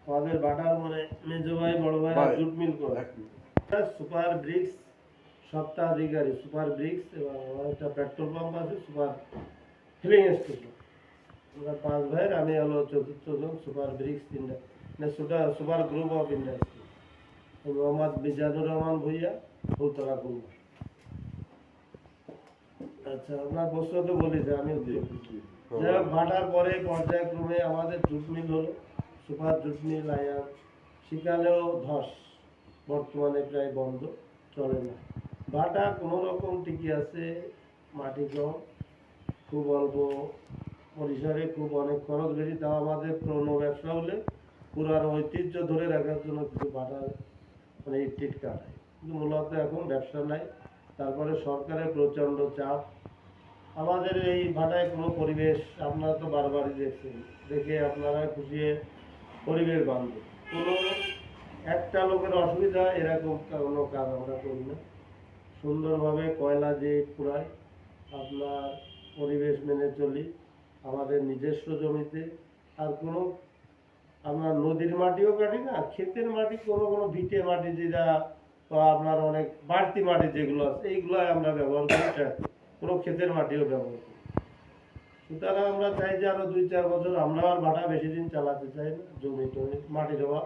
আমাদের বাটার মানে মেজো ভাই বড় ভাই জুট মিল করে সুপার ব্রিক্স সপ্তাহাধিকারী সুপার ব্রিক্স এবং আমার একটা পেট্রোল পাম্প আছে সুপার ফিলিং স্টেশন। আমরা 5 ভাইয়ের, আমি হলো চতুর্থ জন। Super bricks super group of industry. Mohammad Mizanur Rahman Bhuiyan, Phultala Khulna. আচ্ছা, আপনার প্রশ্ন তো বলি যে আমি যাই হোক, ভাটার পরে পর্যায়ক্রমে আমাদের জুট মিল হলো সুপার জুট মিল আয়ার। শিকালেও ধস, বর্তমানে প্রায় বন্ধ, চলে না। ভাটা কোনো রকম টিকে আছে, মাটি কম, খুব অল্প পরিসরে, খুব অনেক খরচ বেশি। তাও আমাদের পুরনো ব্যবসা হলে পুরানো ঐতিহ্য ধরে রাখার জন্য কিছু ভাটার মানে ইট কাটায়, কিন্তু মূলত এখন ব্যবসা নাই। তারপরে সরকারের প্রচণ্ড চাপ। আমাদের এই ভাটায় কোনো পরিবেশ, আপনারা তো বারবারই দেখছেন, দেখে আপনারা খুশি পরিবেশ বান্ধব। কোনো একটা লোকের অসুবিধা এরকম কোনো কাজ আমরা করি না। সুন্দরভাবে কয়লা যে পুরাই, আপনার পরিবেশ মেনে চলি আমাদের নিজস্ব জমিতে। আর কোনো আপনার নদীর মাটিও কাটি না, ক্ষেতের মাটি, কোনো কোনো ভিটে মাটি যেটা আপনার অনেক বাড়তি মাটি যেগুলো আছে এইগুলোই আমরা ব্যবহার করি, কোনো ক্ষেতের মাটিও ব্যবহার করি। সুতরাং আমরা চাই যে আরো 2-4 বছর আমরা আর ভাটা বেশি দিন চালাতে চাই না। জমি টমি মাটির অভাব,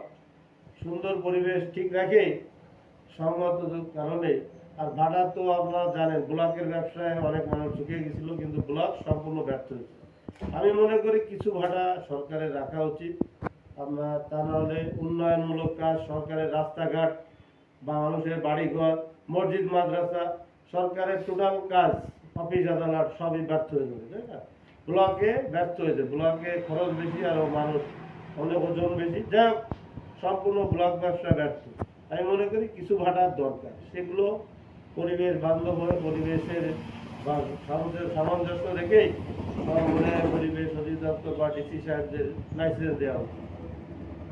সুন্দর পরিবেশ ঠিক রাখে সংগত কারণে। আর ভাটা তো আপনারা জানেন, ব্লকের ব্যবসায় অনেক মানুষ ঝুঁকে গেছিল, কিন্তু ব্লক সম্পূর্ণ ব্যর্থ হয়েছে। আমি মনে করি কিছু ভাটা সরকারের রাখা উচিত আপনার, তা নাহলে উন্নয়নমূলক কাজ, সরকারের রাস্তাঘাট বা মানুষের বাড়িঘর, মসজিদ মাদ্রাসা, সরকারের টোটাল কাজ, অফিস আদালত সবই ব্যর্থ হয়ে যাবে, তাই না? ব্লকে ব্যর্থ হয়েছে, ব্লকে খরচ বেশি আর মানুষ অনেক ওজন বেশি, যাই হোক সম্পূর্ণ ব্লক ব্যবসা ব্যর্থ। আমি মনে করি কিছু ভাটার দরকার, সেগুলো পরিবেশ বান্ধব হয়ে পরিবেশের বা সামঞ্জস্য রেখেই পরিবেশ অধিদপ্তর বা ডিসি সাহেবদের লাইসেন্স দেওয়া উচিত।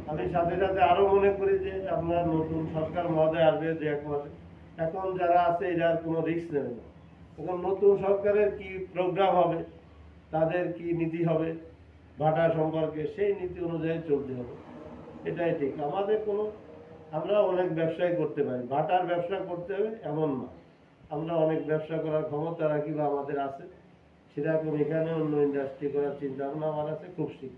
আমি সাথে সাথে আরো মনে করি যে আপনার নতুন সরকার মহোদয় আসবে যে 1 মাসে, এখন যারা আছে এরা কোনো রিস্ক নেবে না। এখন নতুন সরকারের কি প্রোগ্রাম হবে, তাদের কি নীতি হবে ভাটা সম্পর্কে, সেই নীতি অনুযায়ী চলতে হবে, এটাই ঠিক। আমাদের কোনো, আমরা অনেক ব্যবসায় করতে পারি, ভাটার ব্যবসা করতে হবে এমন না। আমরা অনেক ব্যবসা করার ক্ষমতা রাখি বা আমাদের আছে, সেরকম এখানে অন্য ইন্ডাস্ট্রি করার চিন্তা ভাবনা আমার আছে খুব শীঘ্র।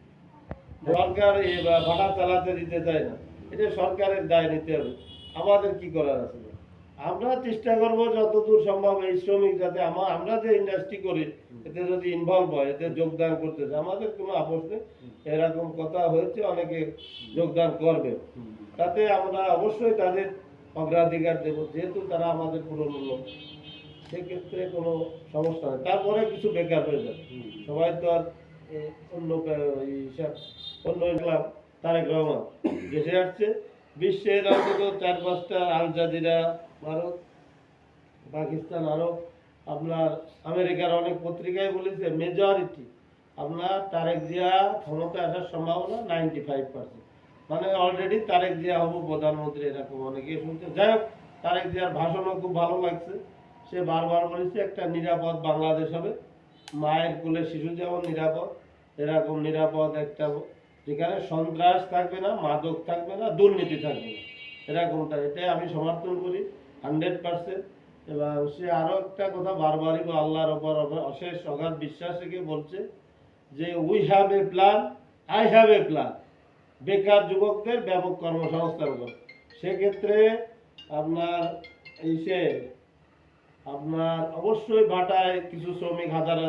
সরকার এই ভাটা চালাতে দিতে চায় না, এটা সরকারের দায় নিতে হবে। আমাদের কি করার আছে? আমরা চেষ্টা করব যতদূর সম্ভব এই শ্রমিক যাতে আমরা যে ইন্ডাস্ট্রি করি এতে যদি ইনভলভ হয়, এতে যোগদান করতে চায়, আমাদের কোনো আপোষ নেই। এরকম কথা হয়েছে, অনেকে যোগদান করবে, তাতে আমরা অবশ্যই তাদের অগ্রাধিকার দেব, যেহেতু তারা আমাদের পুরনো লোক, সেক্ষেত্রে কোনো সমস্যা নেই। তারপরে কিছু বেকার হয়ে যাবে, সবাই তো আর অন্য হিসাব অন্য ইসলাম। তারেক রহমান দেশে আসছে, বিশ্বের অন্তত 4-5টা আল জাজিরা, ভারত, পাকিস্তান, আরব, আপনার আমেরিকার অনেক পত্রিকায় বলেছে মেজরিটি আপনার তারেক জিয়া ক্ষমতা আসার সম্ভাবনা 95%, মানে অলরেডি তারেক জিয়া হবো প্রধানমন্ত্রী, এরকম অনেকে শুনছে। যাই হোক, তারেক জিয়ার ভাষণও খুব ভালো লাগছে। সে বারবার বলেছে একটা নিরাপদ বাংলাদেশ হবে, মায়ের কোলে শিশু যেমন নিরাপদ, এরকম নিরাপদ একটা, যেখানে সন্ত্রাস থাকবে না, মাদক থাকবে না, দুর্নীতি থাকবে না, এরকমটা। এটাই আমি সমর্থন করি 100%। এবং সে আরো একটা কথা বারবারই আল্লাহর ওপর অশেষ অগাধ বিশ্বাস রেখে বলছে যে we have a plan, I have a plan, বেকার যুবকদের ব্যাপক কর্মসংস্থান করে। সেক্ষেত্রে আপনার আপনার অবশ্যই ভাটায় কিছু শ্রমিক, হাজার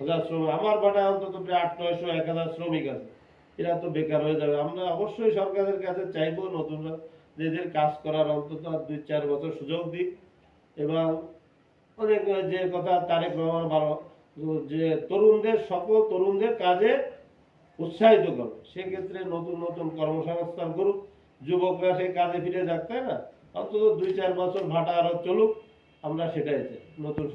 হাজার শ্রমিক, আমার ভাটায় অন্তত প্রায় 800-900-1000 শ্রমিক আছে, এরা তো বেকার হয়ে যাবে। আমরা অবশ্যই সরকারের কাছে চাইবো নতুনরা এদের কাজ করার অন্তত 2-4 বছর সুযোগ দিক। এবং অনেক যে কথা তারেক রহমান যে তরুণদের, সকল তরুণদের কাজে উৎসাহিত করবে, সেক্ষেত্রে নতুন নতুন কর্মসংস্থান করুক, যুবকরা সেই কাজে ফিরে যাক, তাই না? অন্তত 2-4 বছর ভাটা আরো চলুক, আমরা সেটাই চাই। নতুন